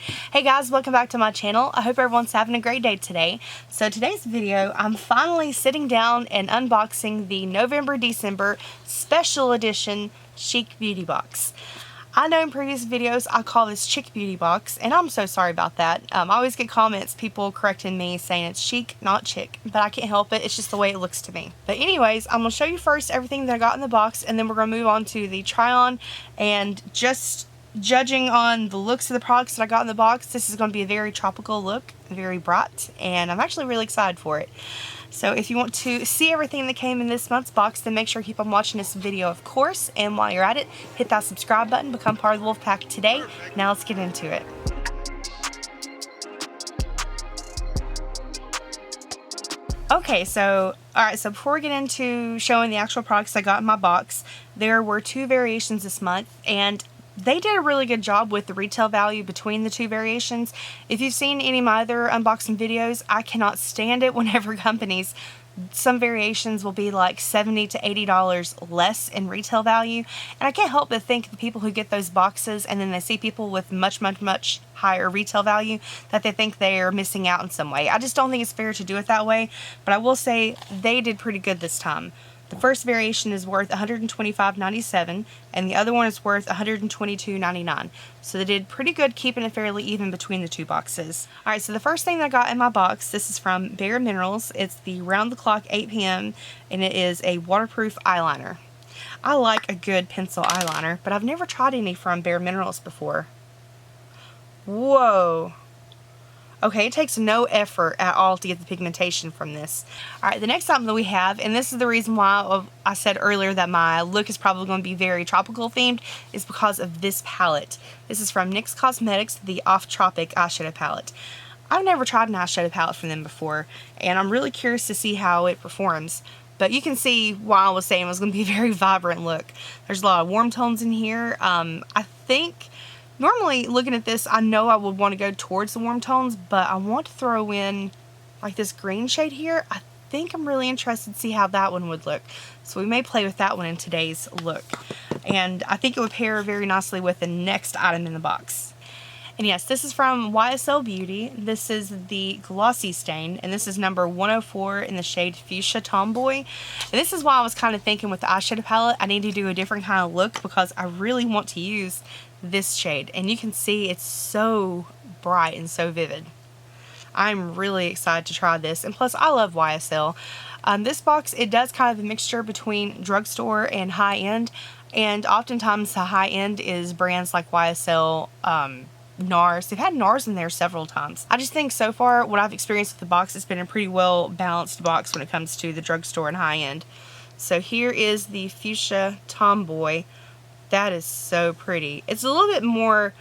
Hey guys, welcome back to my channel. I hope everyone's having a great day today. So today's video, I'm finally sitting down and unboxing the November-December special edition Chic Beauty Box. I know in previous videos I call this Chic Beauty Box, and I'm so sorry about that. I always get comments, people correcting me saying it's Chic, not Chic, but I can't help it. It's just the way it looks to me. But anyways, I'm going to show you first everything that I got in the box, and then we're going to move on to the try-on. And just judging on the looks of the products that I got in the box, this is going to be a very tropical look, very bright, and I'm actually really excited for it. So if you want to see everything that came in this month's box, then make sure you keep on watching this video, of course. And while you're at it, hit that subscribe button, become part of the Wolf Pack today. Now let's get into it. Okay, so before we get into showing the actual products I got in my box, there were two variations this month, and they did a really good job with the retail value between the two variations. If you've seen any of my other unboxing videos, I cannot stand it whenever companies, some variations will be like $70 to $80 less in retail value. And I can't help but think the people who get those boxes and then they see people with much higher retail value, that they think they are missing out in some way. I just don't think it's fair to do it that way, but I will say they did pretty good this time. The first variation is worth $125.97 and the other one is worth $122.99. So they did pretty good keeping it fairly even between the two boxes. Alright, so the first thing that I got in my box, this is from Bare Minerals. It's the Round the Clock 8 p.m. and it is a waterproof eyeliner. I like a good pencil eyeliner, but I've never tried any from Bare Minerals before. Whoa! Okay, it takes no effort at all to get the pigmentation from this. Alright, the next item that we have, and this is the reason why I said earlier that my look is probably going to be very tropical themed, is because of this palette. This is from NYX Cosmetics, the Off Tropic eyeshadow palette. I've never tried an eyeshadow palette from them before, and I'm really curious to see how it performs. But you can see why I was saying it was going to be a very vibrant look. There's a lot of warm tones in here. I think normally, looking at this, I know I would want to go towards the warm tones, but I want to throw in like this green shade here. I think I'm really interested to see how that one would look. So we may play with that one in today's look. And I think it would pair very nicely with the next item in the box. And yes, this is from YSL Beauty. This is the Glossy Stain, and this is number 104 in the shade Fuchsia Tomboy. And this is why I was kind of thinking with the eyeshadow palette, I need to do a different kind of look because I really want to use this shade. And you can see it's so bright and so vivid. I'm really excited to try this, and plus I love YSL. This box, it does kind of a mixture between drugstore and high-end, and oftentimes the high-end is brands like YSL, NARS. They've had NARS in there several times. I just think so far what I've experienced with the box, it's been a pretty well balanced box when it comes to the drugstore and high-end. So here is the Fuchsia Tomboy. That is so pretty. It's a little bit more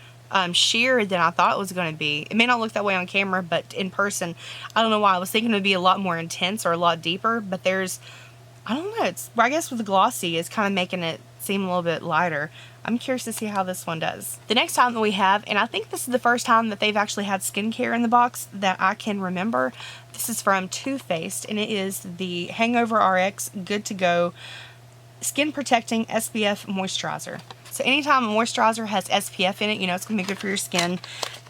sheer than I thought it was going to be. It may not look that way on camera, but in person, I don't know why. I was thinking it would be a lot more intense or a lot deeper, but there's, I don't know, it's, I guess with the glossy, it's kind of making it seem a little bit lighter. I'm curious to see how this one does. The next item that we have, and I think this is the first time that they've actually had skincare in the box that I can remember. This is from Too Faced, and it is the Hangover RX Good to Go Skin Protecting SPF Moisturizer. So anytime a moisturizer has SPF in it, you know it's going to be good for your skin.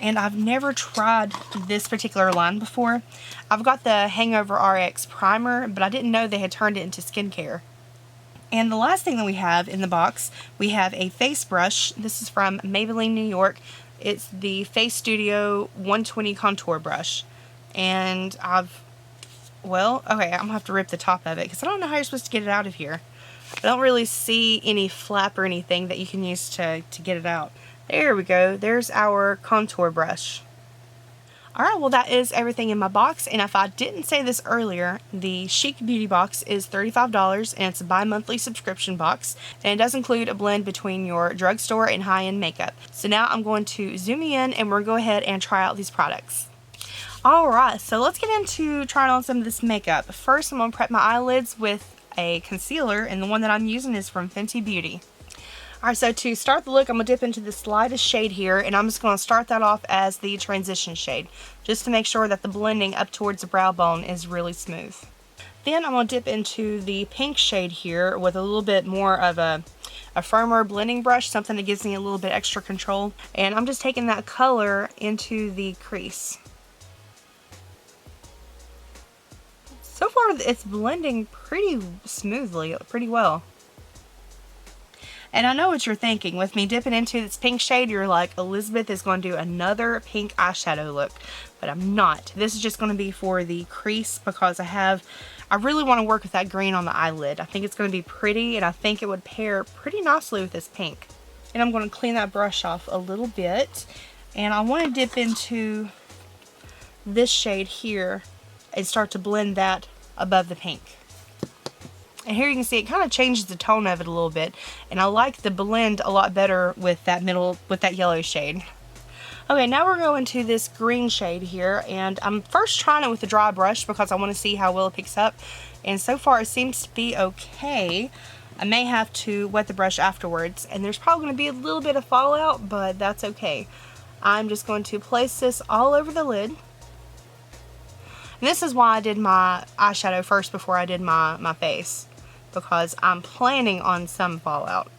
And I've never tried this particular line before. I've got the Hangover RX Primer, but I didn't know they had turned it into skincare. And the last thing that we have in the box, we have a face brush. This is from Maybelline New York. It's the Face Studio 120 Contour Brush. And well, okay, I'm going to have to rip the top of it because I don't know how you're supposed to get it out of here. I don't really see any flap or anything that you can use to get it out. There we go. There's our contour brush. Alright, well that is everything in my box, and if I didn't say this earlier, the Chic Beauty Box is $35 and it's a bi-monthly subscription box, and it does include a blend between your drugstore and high-end makeup. So now I'm going to zoom in and we're going to go ahead and try out these products. Alright, so let's get into trying on some of this makeup. First I'm going to prep my eyelids with a concealer, and the one that I'm using is from Fenty Beauty. Alright, so to start the look, I'm going to dip into this lightest shade here, and I'm just going to start that off as the transition shade, just to make sure that the blending up towards the brow bone is really smooth. Then I'm going to dip into the pink shade here with a little bit more of a a firmer blending brush, something that gives me a little bit extra control. And I'm just taking that color into the crease. So far, it's blending pretty smoothly, pretty well. And I know what you're thinking. With me dipping into this pink shade, you're like, Elizabeth is going to do another pink eyeshadow look. But I'm not. This is just going to be for the crease because I really want to work with that green on the eyelid. I think it's going to be pretty, and I think it would pair pretty nicely with this pink. And I'm going to clean that brush off a little bit. And I want to dip into this shade here and start to blend that above the pink. And here you can see it kind of changes the tone of it a little bit. And I like the blend a lot better with that yellow shade. Okay, now we're going to this green shade here. And I'm first trying it with a dry brush because I want to see how well it picks up. And so far it seems to be okay. I may have to wet the brush afterwards. And there's probably going to be a little bit of fallout, but that's okay. I'm just going to place this all over the lid. And this is why I did my eyeshadow first before I did my face. Because I'm planning on some fallout.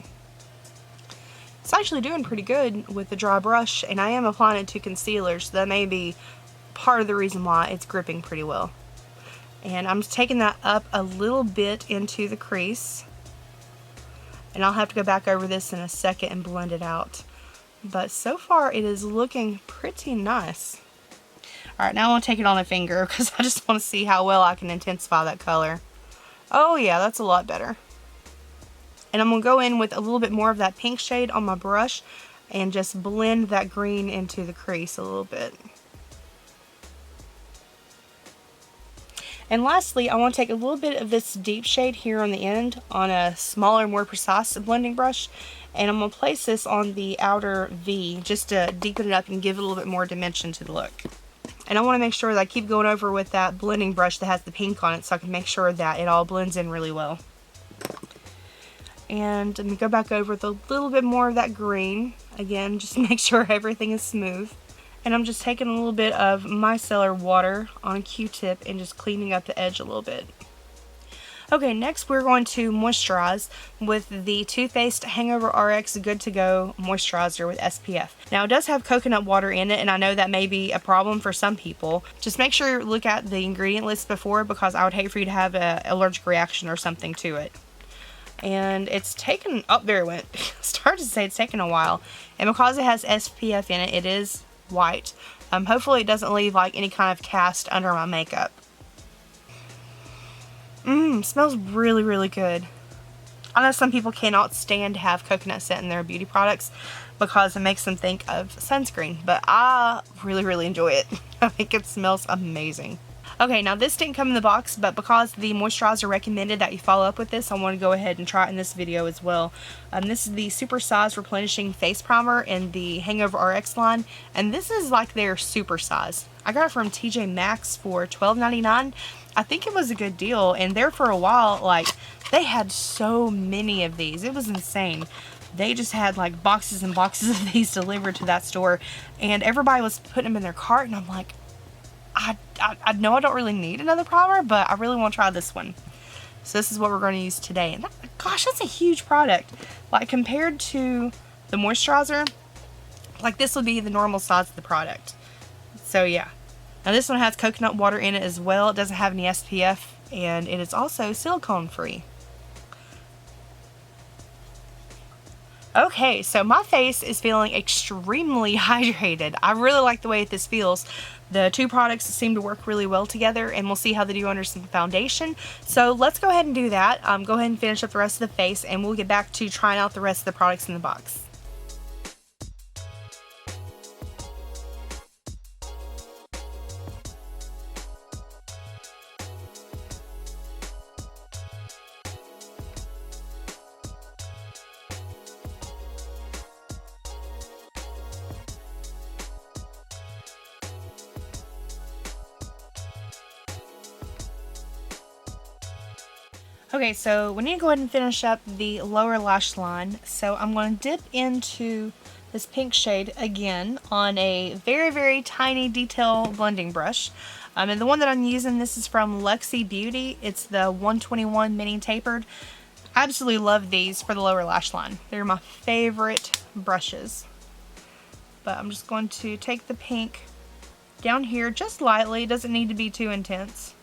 It's actually doing pretty good with the dry brush, and I am applying it to concealer, so that may be part of the reason why it's gripping pretty well. And I'm just taking that up a little bit into the crease. And I'll have to go back over this in a second and blend it out. But so far it is looking pretty nice. Alright, now I want to take it on a finger because I just want to see how well I can intensify that color. Oh yeah, that's a lot better. And I'm going to go in with a little bit more of that pink shade on my brush and just blend that green into the crease a little bit. And lastly, I want to take a little bit of this deep shade here on the end on a smaller, more precise blending brush. And I'm going to place this on the outer V just to deepen it up and give it a little bit more dimension to the look. And I want to make sure that I keep going over with that blending brush that has the pink on it so I can make sure that it all blends in really well. And I'm going to go back over with a little bit more of that green. Again, just to make sure everything is smooth. And I'm just taking a little bit of micellar water on a Q-tip and just cleaning up the edge a little bit. Okay, next we're going to moisturize with the Too Faced Hangover RX Good To Go Moisturizer with SPF. Now it does have coconut water in it, and I know that may be a problem for some people. Just make sure you look at the ingredient list before, because I would hate for you to have an allergic reaction or something to it. And it's taken, oh there it went, started to say it's taken a while. And because it has SPF in it, it is white. Hopefully it doesn't leave like any kind of cast under my makeup. Smells really, really good. I know some people cannot stand to have coconut scent in their beauty products because it makes them think of sunscreen, but I really, really enjoy it. I think it smells amazing. Okay, now this didn't come in the box, but because the moisturizer recommended that you follow up with this, I want to go ahead and try it in this video as well. This is the Super Size Replenishing Face Primer in the Hangover RX line, and this is like their super size. I got it from TJ Maxx for $12.99. I think it was a good deal, and there for a while, like, they had so many of these. It was insane. They just had like boxes and boxes of these delivered to that store, and everybody was putting them in their cart, and I'm like, I know I don't really need another primer, but I really want to try this one. So this is what we're going to use today. And gosh, that's a huge product. Like compared to the moisturizer, like this would be the normal size of the product. So yeah. Now this one has coconut water in it as well. It doesn't have any SPF, and it is also silicone free. Okay, so my face is feeling extremely hydrated. I really like the way this feels. The two products seem to work really well together, and we'll see how they do under some foundation. So let's go ahead and do that. Go ahead and finish up the rest of the face, and we'll get back to trying out the rest of the products in the box. Okay, so we need to go ahead and finish up the lower lash line. So I'm going to dip into this pink shade again on a very, very tiny detail blending brush. And the one that I'm using, this is from Luxie Beauty. It's the 121 mini tapered. Absolutely love these for the lower lash line. They're my favorite brushes. But I'm just going to take the pink down here just lightly. It doesn't need to be too intense.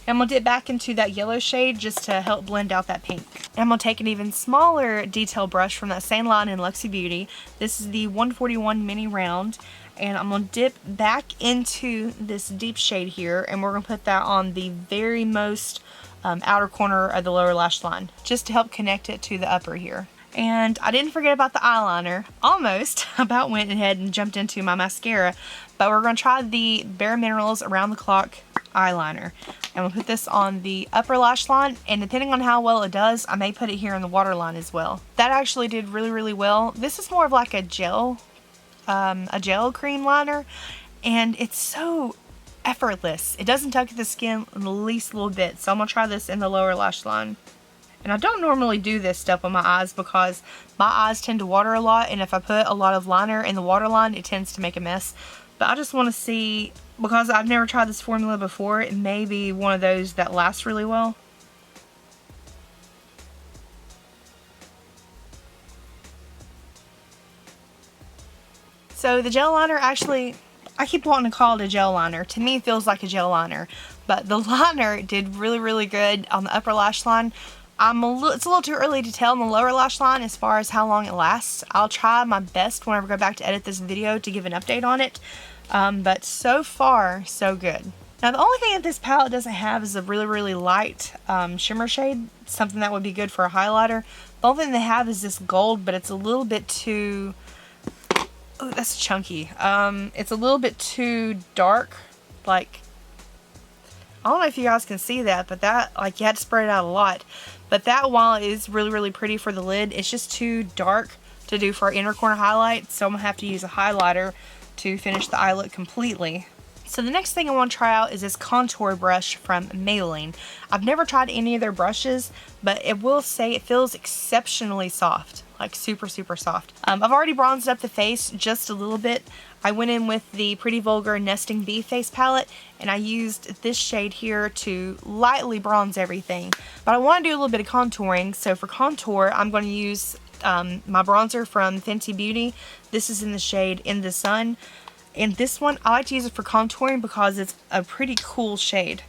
I'm going to dip back into that yellow shade just to help blend out that pink. And I'm going to take an even smaller detail brush from that same line in Luxie Beauty. This is the 141 Mini Round. And I'm going to dip back into this deep shade here, and we're going to put that on the very most outer corner of the lower lash line, just to help connect it to the upper here. And I didn't forget about the eyeliner. Almost about went ahead and jumped into my mascara, but we're going to try the Bare Minerals Around the Clock eyeliner. And we'll put this on the upper lash line, and depending on how well it does, I may put it here in the waterline as well. That actually did really, really well. This is more of like a gel cream liner, and it's so effortless. It doesn't tuck at the skin in the least little bit, so I'm going to try this in the lower lash line. And I don't normally do this stuff on my eyes because my eyes tend to water a lot, and if I put a lot of liner in the waterline, it tends to make a mess. But I just want to see, because I've never tried this formula before, it may be one of those that lasts really well. So the gel liner, actually, I keep wanting to call it a gel liner. To me, it feels like a gel liner. But the liner did really, really good on the upper lash line. It's a little too early to tell on the lower lash line as far as how long it lasts. I'll try my best whenever I go back to edit this video to give an update on it. But so far, so good. Now the only thing that this palette doesn't have is a really, really light shimmer shade. Something that would be good for a highlighter. The only thing they have is this gold, but it's a little bit too... Oh, that's chunky. It's a little bit too dark. Like, I don't know if you guys can see that, but that, like, you had to spread it out a lot. But that, while it is really, really pretty for the lid, it's just too dark to do for our inner corner highlight. So I'm going to have to use a highlighter to finish the eye look completely. So the next thing I want to try out is this contour brush from Maybelline. I've never tried any of their brushes, but it will say it feels exceptionally soft. Like super, super soft. I've already bronzed up the face just a little bit. I went in with the Pretty Vulgar Nesting Bee face palette, and I used this shade here to lightly bronze everything. But I want to do a little bit of contouring, so for contour, I'm going to use my bronzer from Fenty Beauty. This is in the shade In the Sun. And this one, I like to use it for contouring because it's a pretty cool shade.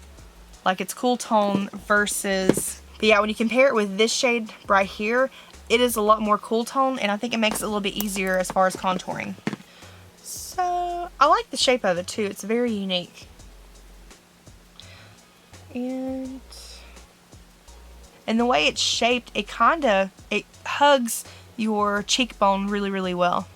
Like, it's cool tone versus... But yeah, when you compare it with this shade right here, it is a lot more cool tone, and I think it makes it a little bit easier as far as contouring. So, I like the shape of it too. It's very unique. And the way it's shaped, it hugs your cheekbone really, really well.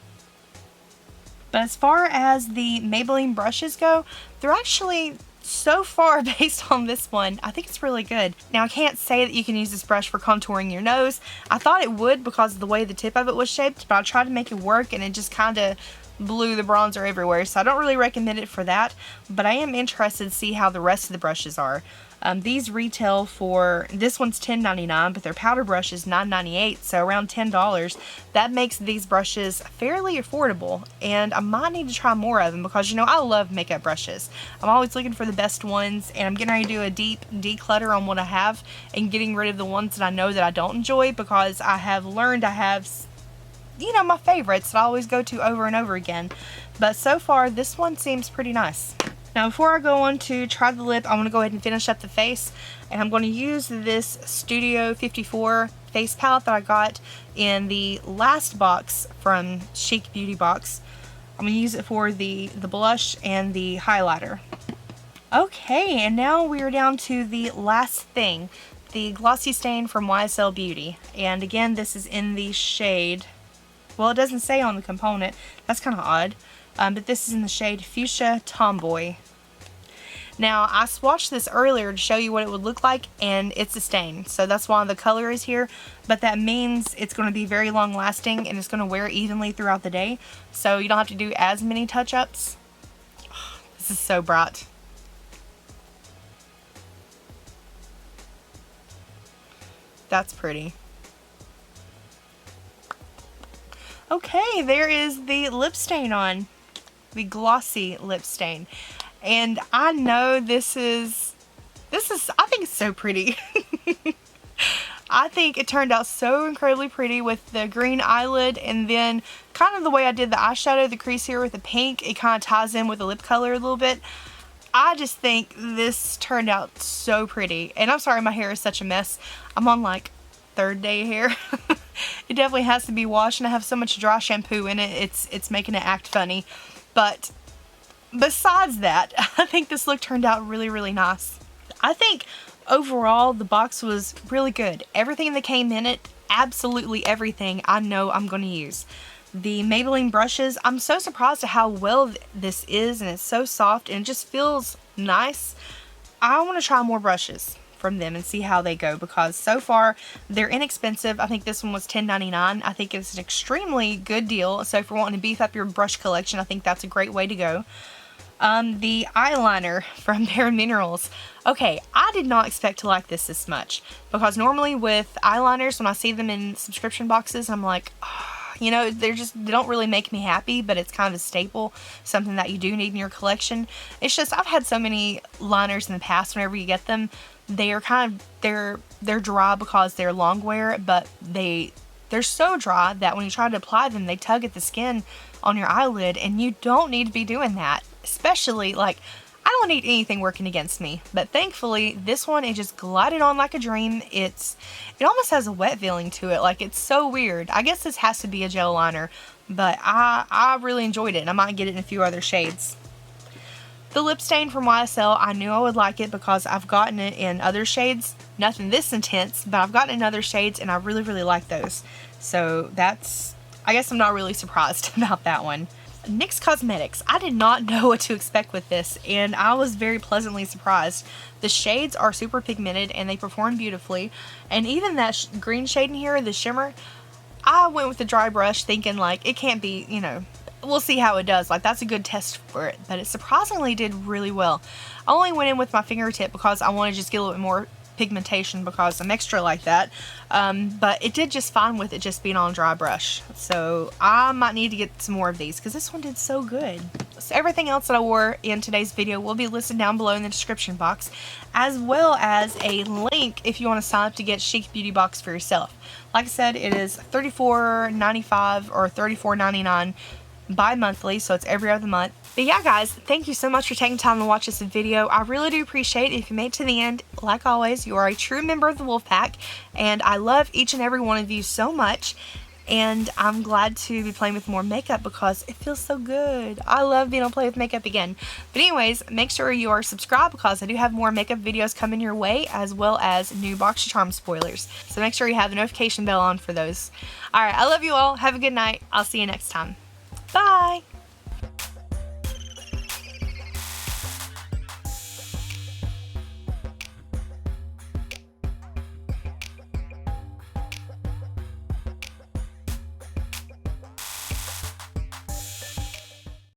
But as far as the Maybelline brushes go, they're actually, so far based on this one, I think it's really good. Now I can't say that you can use this brush for contouring your nose. I thought it would because of the way the tip of it was shaped, but I tried to make it work and it just kind of blew the bronzer everywhere. So I don't really recommend it for that, but I am interested to see how the rest of the brushes are. These retail for, this one's $10.99, but their powder brush is $9.98, so around $10. That makes these brushes fairly affordable, and I might need to try more of them because, you know, I love makeup brushes. I'm always looking for the best ones, and I'm getting ready to do a deep declutter on what I have and getting rid of the ones that I know that I don't enjoy, because I have learned I have, you know, my favorites that I always go to over and over again. But so far, this one seems pretty nice. Now before I go on to try the lip, I'm going to go ahead and finish up the face, and I'm going to use this Studio 54 face palette that I got in the last box from Chic Beauty Box. I'm going to use it for the blush and the highlighter. Okay, and now we are down to the last thing, the Glossy Stain from YSL Beauty. And again, this is in the shade, well, it doesn't say on the component, that's kind of odd. But this is in the shade Fuchsia Tomboy. Now, I swatched this earlier to show you what it would look like, and it's a stain. So that's why the color is here. But that means it's going to be very long lasting, and it's going to wear evenly throughout the day. So you don't have to do as many touch-ups. This is so bright. That's pretty. Okay, there is the lip stain on. The glossy lip stain. And I know this is I think it's so pretty. I think it turned out so incredibly pretty with the green eyelid, and then kind of the way I did the eyeshadow, the crease here with the pink, it kind of ties in with the lip color a little bit. I just think this turned out so pretty. And I'm sorry my hair is such a mess. I'm on like 3rd day hair. It definitely has to be washed, and I have so much dry shampoo in it, it's making it act funny. But besides that, I think this look turned out really, really nice. I think overall the box was really good. Everything that came in it, absolutely everything, I know I'm going to use. The Maybelline brushes, I'm so surprised at how well this is, and it's so soft and it just feels nice. I want to try more brushes from them and see how they go, because so far they're inexpensive. I think this one was $10.99. I think it's an extremely good deal. So if you're wanting to beef up your brush collection, I think that's a great way to go. The eyeliner from Bare Minerals. Okay, I did not expect to like this much, because normally with eyeliners, when I see them in subscription boxes, I'm like, oh, you know, they don't really make me happy, but it's kind of a staple, something that you do need in your collection. It's just, I've had so many liners in the past, whenever you get them, they are kind of, they're dry because they're long wear, but they're so dry that when you try to apply them, they tug at the skin on your eyelid, and you don't need to be doing that. Especially, like, I don't need anything working against me, but thankfully this one, it just glided on like a dream. It almost has a wet feeling to it, like, it's so weird. I guess this has to be a gel liner, but I really enjoyed it, and I might get it in a few other shades. The lip stain from YSL, I knew I would like it because I've gotten it in other shades. Nothing this intense, but I've gotten it in other shades, and I really, really like those. So that's, I guess I'm not really surprised about that one. NYX Cosmetics, I did not know what to expect with this, and I was very pleasantly surprised. The shades are super pigmented and they perform beautifully, and even that green shade in here, the shimmer, I went with the dry brush thinking like it can't be, you know, we'll see how it does, like that's a good test for it, but it surprisingly did really well. I only went in with my fingertip because I want to just get a little bit more pigmentation because I'm extra like that, but it did just fine with it just being on a dry brush. So I might need to get some more of these because this one did so good. So everything else that I wore in today's video will be listed down below in the description box, as well as a link if you want to sign up to get Chic Beauty Box for yourself. Like I said, it is $34.95 or $34.99 bi-monthly, so it's every other month. But yeah, guys, thank you so much for taking time to watch this video. I really do appreciate it. If you made it to the end, like always, you are a true member of the Wolfpack, and I love each and every one of you so much. And I'm glad to be playing with more makeup because it feels so good. I love being able to play with makeup again. But anyways, make sure you are subscribed because I do have more makeup videos coming your way, as well as new Boxycharm spoilers. So make sure you have the notification bell on for those. Alright, I love you all. Have a good night. I'll see you next time. Bye!